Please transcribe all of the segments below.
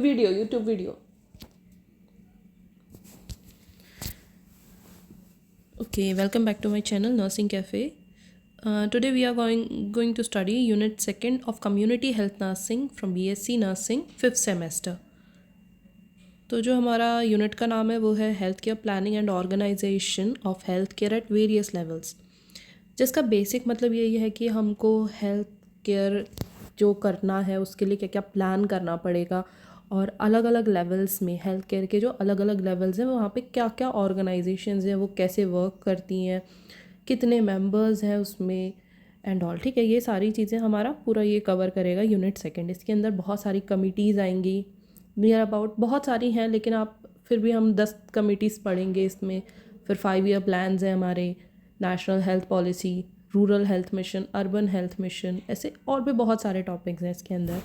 YouTube video. Okay, welcome back to my channel Nursing Cafe. Today we are going to study Unit 2nd of Community Health Nursing from BSc Nursing 5th semester. तो जो हमारा unit का नाम है वो है health care planning and organisation of health care at various levels, जिसका basic मतलब यही है कि हमको हेल्थ केयर जो करना है उसके लिए क्या क्या प्लान करना पड़ेगा और अलग अलग लेवल्स में हेल्थ केयर के जो अलग अलग लेवल्स हैं वहाँ पे क्या क्या ऑर्गेनाइजेशंस हैं वो कैसे वर्क करती हैं, कितने मेंबर्स हैं उसमें एंड ऑल। ठीक है, ये सारी चीज़ें हमारा पूरा ये कवर करेगा यूनिट 2nd। इसके अंदर बहुत सारी कमिटीज़ आएंगी, नियर अबाउट बहुत सारी हैं, लेकिन आप फिर भी हम 10 कमिटीज़ पढ़ेंगे इसमें। फिर 5 ईयर प्लान्स हैं हमारे, national health policy, rural health mission, urban health mission, ऐसे और भी बहुत सारे टॉपिक्स हैं इसके अंदर।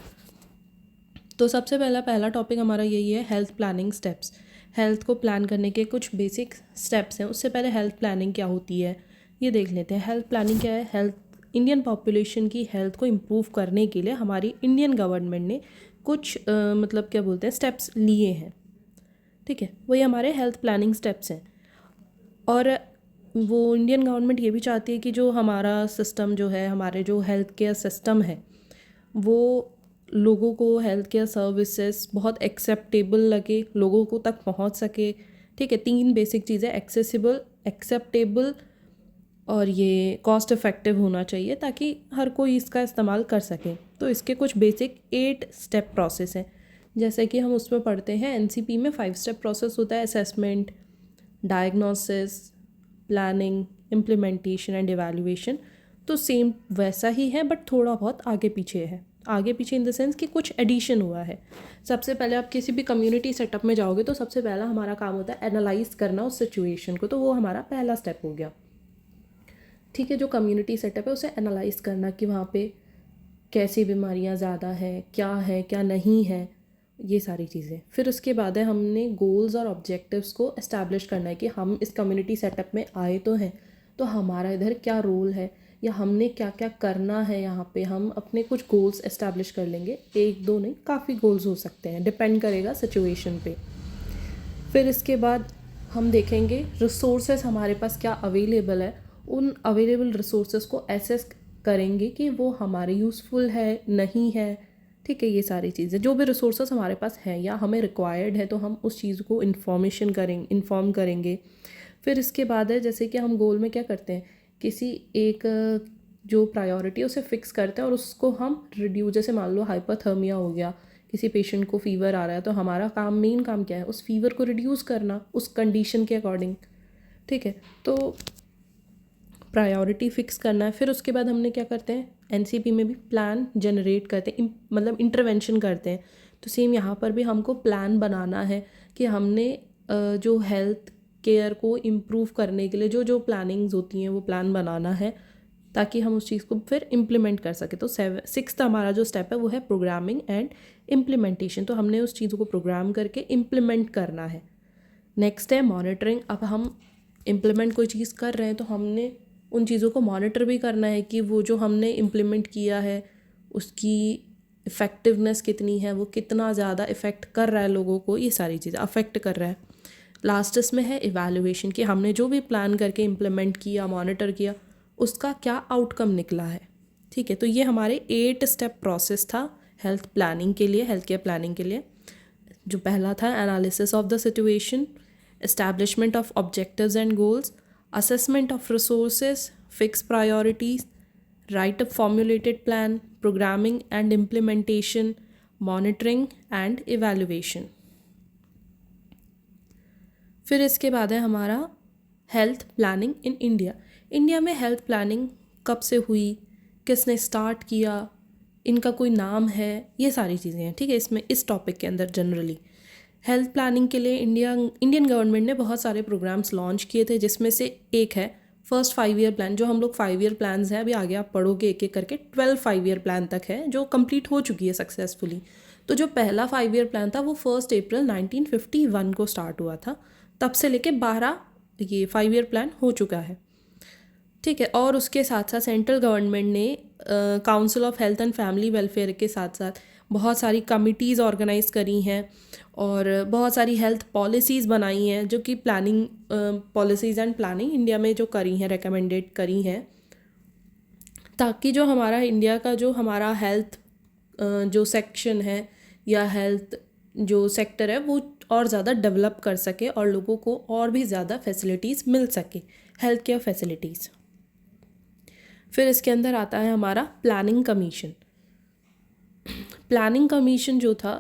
तो सबसे पहला टॉपिक हमारा यही है हेल्थ प्लानिंग स्टेप्स। हेल्थ को प्लान करने के कुछ बेसिक स्टेप्स हैं। उससे पहले हेल्थ प्लानिंग क्या होती है ये देख लेते हैं। हेल्थ प्लानिंग क्या है? हेल्थ इंडियन पॉपुलेशन की हेल्थ को इम्प्रूव करने के लिए हमारी इंडियन गवर्नमेंट ने कुछ मतलब क्या बोलते हैं स्टेप्स लिए हैं। ठीक है, वही हमारे हेल्थ प्लानिंग स्टेप्स हैं। और वो इंडियन गवर्नमेंट ये भी चाहती है कि जो हमारा सिस्टम जो है, हमारे जो हेल्थ केयर सिस्टम है, वो लोगों को हेल्थ केयर सर्विसेज बहुत एक्सेप्टेबल लगे, लोगों को तक पहुंच सके। ठीक है, 3 बेसिक चीज़ें, एक्सेसिबल, एक्सेप्टेबल और ये कॉस्ट इफ़ेक्टिव होना चाहिए ताकि हर कोई इसका इस्तेमाल कर सके। तो इसके कुछ बेसिक 8 स्टेप प्रोसेस हैं। जैसे कि हम उसमें पढ़ते हैं एनसीपी में 5 स्टेप प्रोसेस होता है, assessment, diagnosis, planning, implementation and evaluation. तो सेम वैसा ही है बट थोड़ा बहुत आगे पीछे है। आगे पीछे इन द सेंस कि कुछ एडिशन हुआ है। सबसे पहले आप किसी भी कम्युनिटी सेटअप में जाओगे तो सबसे पहला हमारा काम होता है एनालाइज करना उस सिचुएशन को, तो वो हमारा पहला स्टेप हो गया। ठीक है, जो कम्युनिटी सेटअप है उसे एनालाइज करना कि वहाँ पे कैसी बीमारियाँ ज़्यादा है क्या नहीं है, ये सारी चीज़ें। फिर उसके बाद है हमने गोल्स और ऑब्जेक्टिव्स को इस्टेब्लिश करना है कि हम इस कम्युनिटी सेटअप में आए तो हैं, तो हमारा इधर क्या रोल है या हमने क्या क्या करना है। यहाँ पे हम अपने कुछ गोल्स इस्टेब्लिश कर लेंगे, 1-2 नहीं, काफ़ी गोल्स हो सकते हैं, डिपेंड करेगा सिचुएशन पे। फिर इसके बाद हम देखेंगे रिसोर्सेज हमारे पास क्या अवेलेबल है, उन अवेलेबल रिसोर्सेज को एसेस करेंगे कि वो हमारे यूज़फुल है नहीं है। ठीक है, ये सारी चीज़ें जो भी रिसोर्सेज हमारे पास हैं या हमें रिक्वायर्ड है तो हम उस चीज़ को इन्फॉर्म करेंगे। फिर इसके बाद है जैसे कि हम गोल में क्या करते हैं, किसी एक जो प्रायोरिटी है उसे फिक्स करते हैं और उसको हम रिड्यूस, जैसे मान लो हाइपोथर्मिया हो गया, किसी पेशेंट को फीवर आ रहा है, तो हमारा मेन काम क्या है, उस फीवर को रिड्यूस करना उस कंडीशन के अकॉर्डिंग। ठीक है, तो प्रायोरिटी फिक्स करना है। फिर उसके बाद हमने क्या करते हैं, एनसीपी में भी प्लान जनरेट करते हैं, मतलब इंटरवेंशन करते हैं। तो सेम यहाँ पर भी हमको प्लान बनाना है कि हमने जो हेल्थ केयर को इम्प्रूव करने के लिए जो जो प्लानिंग्स होती हैं वो प्लान बनाना है ताकि हम उस चीज़ को फिर इम्प्लीमेंट कर सकें। तो 6th हमारा जो स्टेप है वो है प्रोग्रामिंग एंड इम्प्लीमेंटेशन। तो हमने उस चीज़ को प्रोग्राम करके इम्प्लीमेंट करना है। नेक्स्ट है मॉनिटरिंग। अब हम इम्प्लीमेंट कोई चीज़ कर रहे हैं तो हमने उन चीज़ों को मॉनिटर भी करना है कि वो जो हमने इम्प्लीमेंट किया है उसकी इफ़ेक्टिवनेस कितनी है, वो कितना ज़्यादा इफ़ेक्ट कर रहा है लोगों को, ये सारी चीज़ें अफेक्ट कर रहा है। लास्ट इसमें है इवैल्यूएशन कि हमने जो भी प्लान करके इम्प्लीमेंट किया, मॉनिटर किया, उसका क्या आउटकम निकला है। ठीक है, तो ये हमारे 8 स्टेप प्रोसेस था हेल्थ प्लानिंग के लिए, हेल्थ केयर प्लानिंग के लिए। जो पहला था analysis of the situation, establishment of objectives and goals, assessment of resources, fix priorities, write a formulated plan, programming and implementation, monitoring and evaluation। फिर इसके बाद है हमारा health planning in India. India में हेल्थ प्लानिंग कब से हुई, किसने स्टार्ट किया, इनका कोई नाम है, ये सारी चीज़ें हैं। ठीक है, इसमें इस टॉपिक के अंदर जनरली हेल्थ प्लानिंग के लिए इंडियन गवर्नमेंट ने बहुत सारे प्रोग्राम्स लॉन्च किए थे, जिसमें से एक है फर्स्ट 5 ईयर प्लान। जो हम लोग 5 ईयर प्लान्स हैं, अभी आगे आप पढ़ोगे एक एक करके, 12 5 ईयर प्लान तक है जो कंप्लीट हो चुकी है सक्सेसफुली। तो जो पहला 5 ईयर प्लान था वो 1 अप्रैल 1951 को स्टार्ट हुआ था, तब से लेके 12 ये 5 ईयर प्लान हो चुका है। ठीक है, और उसके साथ साथ सेंट्रल गवर्नमेंट ने council of health and family welfare के साथ साथ बहुत सारी कमिटीज़ ऑर्गेनाइज करी हैं और बहुत सारी हेल्थ पॉलिसीज़ बनाई हैं, जो कि planning policies and planning India में जो करी हैं, रेकमेंडेड करी हैं, ताकि जो हमारा इंडिया का जो हमारा हेल्थ जो सेक्शन है या हेल्थ जो सेक्टर है वो और ज़्यादा डेवलप कर सके और लोगों को और भी ज़्यादा फैसिलिटीज़ मिल सके, हेल्थ केयर फैसिलिटीज़। फिर इसके अंदर आता है हमारा प्लानिंग कमीशन। प्लानिंग कमीशन जो था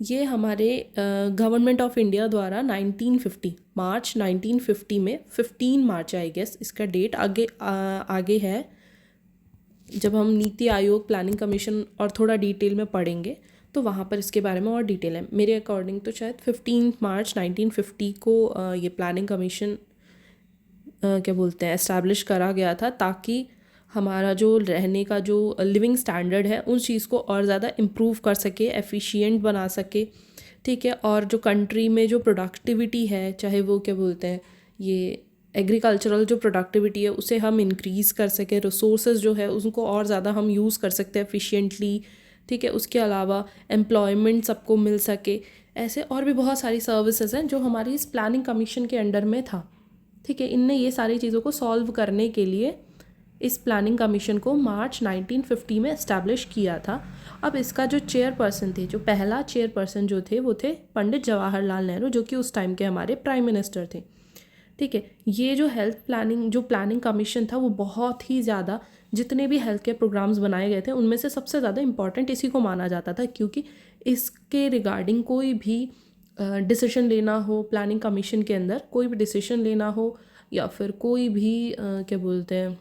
ये हमारे गवर्नमेंट ऑफ इंडिया द्वारा 1950 मार्च 1950 में 15 मार्च आई गेस इसका डेट आगे है, जब हम नीति आयोग प्लानिंग कमीशन और थोड़ा डिटेल में पढ़ेंगे तो वहाँ पर इसके बारे में और डिटेल है। मेरे अकॉर्डिंग तो शायद 15 मार्च 1950 को ये प्लानिंग कमीशन क्या बोलते हैं एस्टैब्लिश करा गया था, ताकि हमारा जो रहने का जो लिविंग स्टैंडर्ड है उस चीज़ को और ज़्यादा इम्प्रूव कर सके, एफिशिएंट बना सके, ठीक है। और जो कंट्री में जो प्रोडक्टिविटी है, चाहे वो क्या बोलते हैं ये एग्रीकल्चरल जो प्रोडक्टिविटी है उसे हम इंक्रीज़ कर सके, रिसोर्सेज जो है उसको और ज़्यादा हम यूज़ कर सकते हैं एफिशिएंटली, ठीक है। उसके अलावा एम्प्लॉयमेंट सबको मिल सके, ऐसे और भी बहुत सारी सर्विसेज हैं जो हमारी इस प्लानिंग कमीशन के अंडर में था, ठीक है। इनने ये सारी चीज़ों को सॉल्व करने के लिए इस प्लानिंग कमीशन को मार्च 1950 में इस्टेब्लिश किया था। अब इसका जो चेयरपर्सन थे, जो पहला चेयरपर्सन जो थे वो थे पंडित जवाहरलाल नेहरू, जो कि उस टाइम के हमारे प्राइम मिनिस्टर थे, ठीक है। ये जो हेल्थ प्लानिंग जो प्लानिंग कमीशन था वो बहुत ही ज़्यादा, जितने भी हेल्थ केयर प्रोग्राम्स बनाए गए थे उनमें से सबसे ज़्यादा इम्पॉर्टेंट इसी को माना जाता था, क्योंकि इसके रिगार्डिंग कोई भी डिसीजन लेना हो, प्लानिंग कमीशन के अंदर कोई भी डिसीजन लेना हो या फिर कोई भी क्या बोलते हैं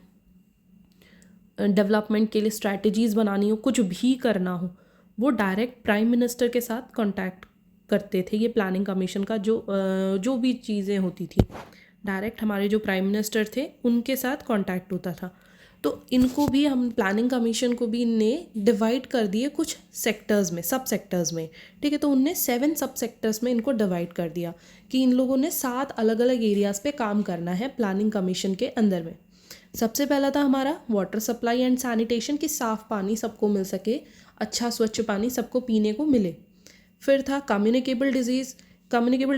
डेवलपमेंट के लिए स्ट्रैटेजीज़ बनानी हो, कुछ भी करना हो, वो डायरेक्ट प्राइम मिनिस्टर के साथ कांटेक्ट करते थे। ये प्लानिंग कमीशन का जो भी चीज़ें होती थी डायरेक्ट हमारे जो प्राइम मिनिस्टर थे उनके साथ कांटेक्ट होता था। तो इनको भी हम प्लानिंग कमीशन को भी इनने डिवाइड कर दिए कुछ सेक्टर्स में, सब सेक्टर्स में, ठीक है। तो उनने 7 सब सेक्टर्स में इनको डिवाइड कर दिया कि इन लोगों ने 7 अलग अलग एरियाज़ पे काम करना है प्लानिंग कमीशन के अंदर में। सबसे पहला था हमारा वाटर सप्लाई एंड सैनिटेशन, कि साफ़ पानी सबको मिल सके, अच्छा स्वच्छ पानी सबको पीने को मिले। फिर था कम्युनिकेबल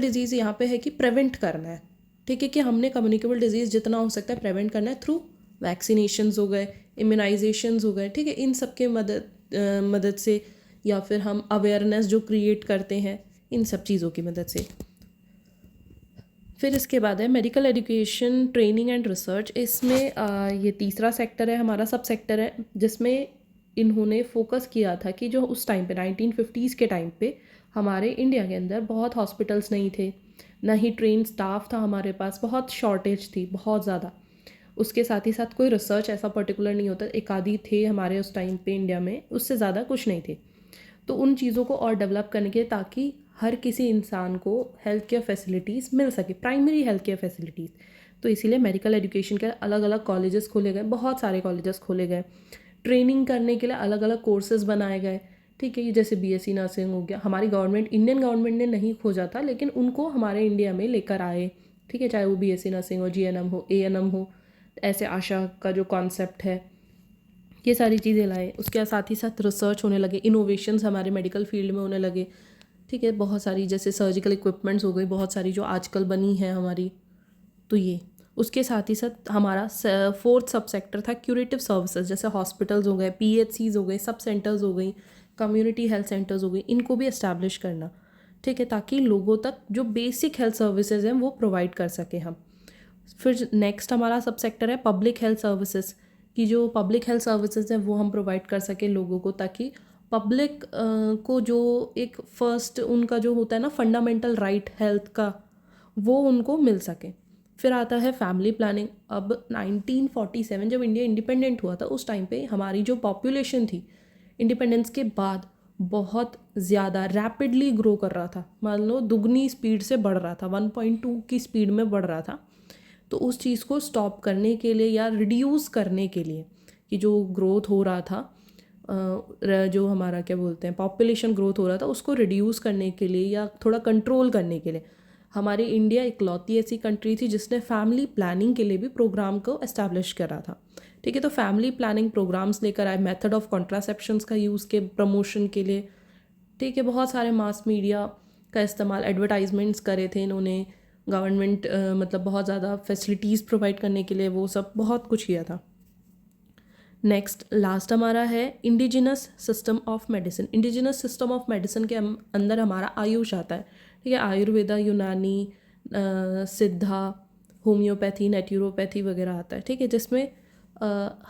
डिजीज़ यहाँ पे है कि प्रिवेंट करना है, ठीक है, कि हमने कम्युनिकेबल डिजीज़ जितना हो सकता है प्रिवेंट करना है थ्रू वैक्सीनेशंस हो गए, इम्यूनाइजेशंस हो गए, ठीक है। इन सब के मदद से या फिर हम अवेयरनेस जो क्रिएट करते हैं इन सब चीज़ों की मदद से। फिर इसके बाद है medical education training and research. इसमें ये तीसरा सेक्टर है हमारा, सब सेक्टर है, जिसमें इन्होंने फोकस किया था कि जो उस टाइम पे 1950s के टाइम पे हमारे इंडिया के अंदर बहुत हॉस्पिटल्स नहीं थे, ना ही ट्रेन स्टाफ था हमारे पास, बहुत शॉर्टेज थी बहुत ज़्यादा। उसके साथ ही साथ कोई रिसर्च ऐसा पर्टिकुलर नहीं होता, एक आधी थे हमारे उस टाइम पे इंडिया में, उससे ज़्यादा कुछ नहीं थे। तो उन चीज़ों को और डेवलप करने के लिए, ताकि हर किसी इंसान को हेल्थ केयर फैसिलिटीज़ मिल सके, प्राइमरी हेल्थ केयर फैसिलिटीज़। तो इसीलिए मेडिकल एजुकेशन के अलग अलग कॉलेजेस खोले गए, बहुत सारे कॉलेजेस खोले गए, ट्रेनिंग करने के लिए अलग अलग कोर्सेज बनाए गए, ठीक है। ये जैसे बीएससी नर्सिंग हो गया, हमारी गवर्नमेंट, इंडियन गवर्नमेंट ने नहीं खोजा था, लेकिन उनको हमारे इंडिया में लेकर आए, ठीक है। चाहे वो बीएससी नर्सिंग हो, जीएनएम हो, एएनएम हो, ऐसे आशा का जो कॉन्सेप्ट है, ये सारी चीज़ें लाए। उसके साथ ही साथ रिसर्च होने लगे, इनोवेशंस हमारे मेडिकल फील्ड में होने लगे, ठीक है। बहुत सारी जैसे सर्जिकल इक्विपमेंट्स हो गई, बहुत सारी जो आजकल बनी है हमारी, तो ये। उसके साथ ही साथ हमारा 4th सब सेक्टर था क्यूरेटिव सर्विसेज, जैसे हॉस्पिटल्स हो गए, पीएचसीज हो गए, सब सेंटर्स हो गई, कम्युनिटी हेल्थ सेंटर्स हो गई, इनको भी एस्टैब्लिश करना, ठीक है, ताकि लोगों तक जो बेसिक हेल्थ सर्विसेज हैं वो प्रोवाइड कर सके हम। फिर नेक्स्ट हमारा सब सेक्टर है पब्लिक हेल्थ सर्विसेज, कि जो पब्लिक हेल्थ सर्विसेज हैं वो हम प्रोवाइड कर सके लोगों को, ताकि पब्लिक को जो एक फर्स्ट उनका जो होता है ना फंडामेंटल राइट हेल्थ का, वो उनको मिल सके। फिर आता है फैमिली प्लानिंग। अब 1947 जब इंडिया इंडिपेंडेंट हुआ था उस टाइम पे हमारी जो पॉपुलेशन थी इंडिपेंडेंस के बाद बहुत ज़्यादा रैपिडली ग्रो कर रहा था, मान लो दुगनी स्पीड से बढ़ रहा था, 1.2 की स्पीड में बढ़ रहा था। तो उस चीज़ को स्टॉप करने के लिए या रिड्यूस करने के लिए, कि जो ग्रोथ हो रहा था, जो हमारा क्या बोलते हैं पॉपुलेशन ग्रोथ हो रहा था, उसको रिड्यूस करने के लिए या थोड़ा कंट्रोल करने के लिए, हमारी इंडिया इकलौती ऐसी कंट्री थी जिसने फैमिली प्लानिंग के लिए भी प्रोग्राम को एस्टैब्लिश करा था, ठीक है। तो फैमिली प्लानिंग प्रोग्राम्स लेकर आए, मेथड ऑफ कॉन्ट्रासेप्शंस का यूज़ के प्रमोशन के लिए, ठीक है, बहुत सारे मास मीडिया का इस्तेमाल, एडवर्टाइजमेंट्स करे थे इन्होंने, गवर्नमेंट मतलब बहुत ज़्यादा फैसिलिटीज़ प्रोवाइड करने के लिए वो सब बहुत कुछ किया था। नेक्स्ट लास्ट हमारा है indigenous system of medicine. Indigenous system of medicine के अंदर हमारा आयुष आता है, ठीक है, आयुर्वेदा, यूनानी, सिद्धा, होम्योपैथी, नेचुरोपैथी वगैरह आता है, ठीक है, जिसमें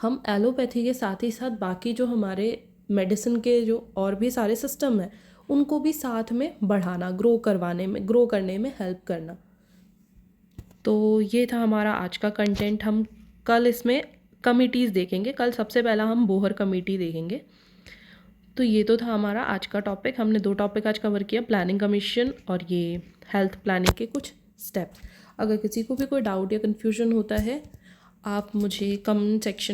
हम एलोपैथी के साथ ही साथ बाकी जो हमारे मेडिसिन के जो और भी सारे सिस्टम हैं उनको भी साथ में बढ़ाना, ग्रो करने में हेल्प करना। तो ये था हमारा आज का कंटेंट। हम कल इसमें कमिटीज़ देखेंगे, कल सबसे पहला हम बोहर कमेटी देखेंगे। तो ये तो था हमारा आज का टॉपिक। हमने 2 टॉपिक आज कवर किया, प्लानिंग कमीशन और ये हेल्थ प्लानिंग के कुछ स्टेप्स। अगर किसी को भी कोई डाउट या कन्फ्यूजन होता है, आप मुझे कमेंट सेक्शन